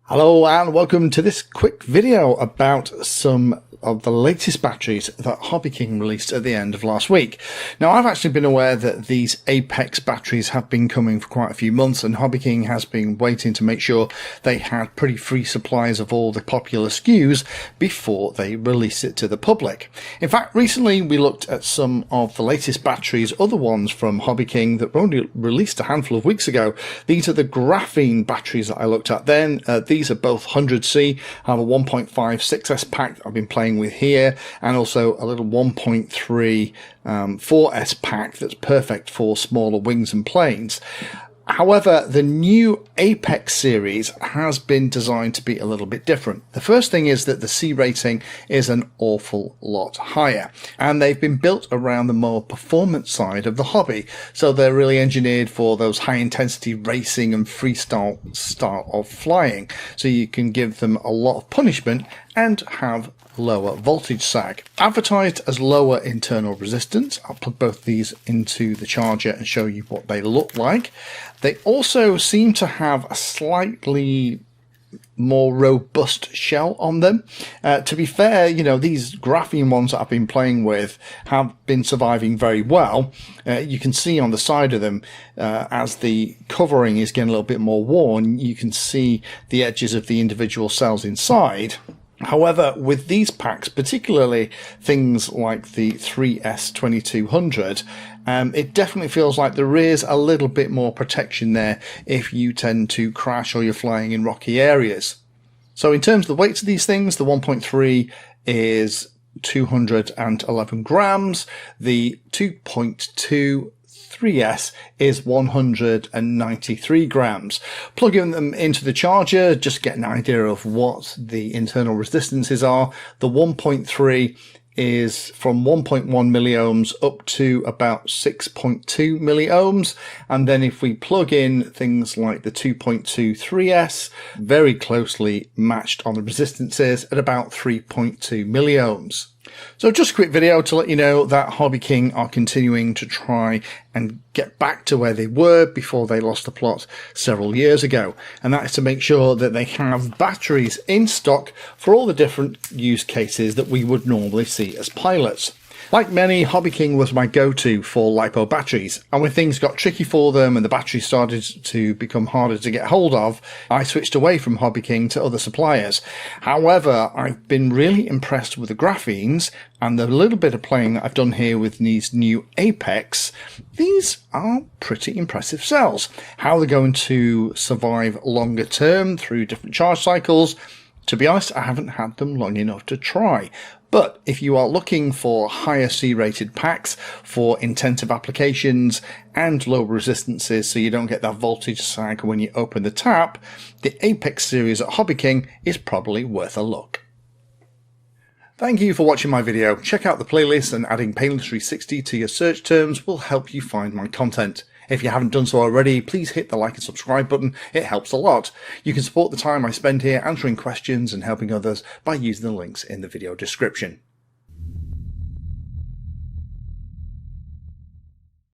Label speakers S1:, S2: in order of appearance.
S1: Hello and welcome to this quick video about some of the latest batteries that Hobbyking released at the end of last week. Now, I've actually been aware that these Apex batteries have been coming for quite a few months, and Hobbyking has been waiting to make sure they had pretty free supplies of all the popular SKUs before they release it to the public. In fact, recently we looked at some of the latest batteries, other ones from Hobbyking that were only released a handful of weeks ago. These are the graphene batteries that I looked at then. These are both 100C, have a 1.5 6S pack that I've been playing with here, and also a little 1.3 4S pack that's perfect for smaller wings and planes. However, the new Apex series has been designed to be a little bit different. The first thing is that the C rating is an awful lot higher, and they've been built around the more performance side of the hobby. So they're really engineered for those high intensity racing and freestyle style of flying. So you can give them a lot of punishment and have lower voltage sag. Advertised as lower internal resistance. I'll plug both these into the charger and show you what they look like. They also seem to have a slightly more robust shell on them. To be fair, you know, these graphene ones that I've been playing with have been surviving very well. You can see on the side of them, as the covering is getting a little bit more worn, you can see the edges of the individual cells inside. However, with these packs, particularly things like the 3S2200, it definitely feels like there is a little bit more protection there if you tend to crash or you're flying in rocky areas. So in terms of the weights of these things, the 1.3 is 211 grams, the 2.2 3S is 193 grams. Plugging them into the charger, just get an idea of what the internal resistances are. The 1.3 is from 1.1 milliohms up to about 6.2 milliohms. And then if we plug in things like the 2.2 3S, very closely matched on the resistances at about 3.2 milliohms. So just a quick video to let you know that Hobbyking are continuing to try and get back to where they were before they lost the plot several years ago. And that is to make sure that they have batteries in stock for all the different use cases that we would normally see as pilots. Like many, Hobbyking was my go-to for LiPo batteries, and when things got tricky for them and the batteries started to become harder to get hold of, I switched away from Hobbyking to other suppliers. However, I've been really impressed with the graphenes, and the little bit of playing that I've done here with these new Apex, these are pretty impressive cells. How they're going to survive longer term through different charge cycles, to be honest, I haven't had them long enough to try. But if you are looking for higher C-rated packs for intensive applications and low resistances so you don't get that voltage sag when you open the tap, the Apex series at Hobbyking is probably worth a look. Thank you for watching my video. Check out the playlist, and adding Pedantry60 to your search terms will help you find my content. If you haven't done so already, please hit the like and subscribe button. It helps a lot. You can support the time I spend here answering questions and helping others by using the links in the video description.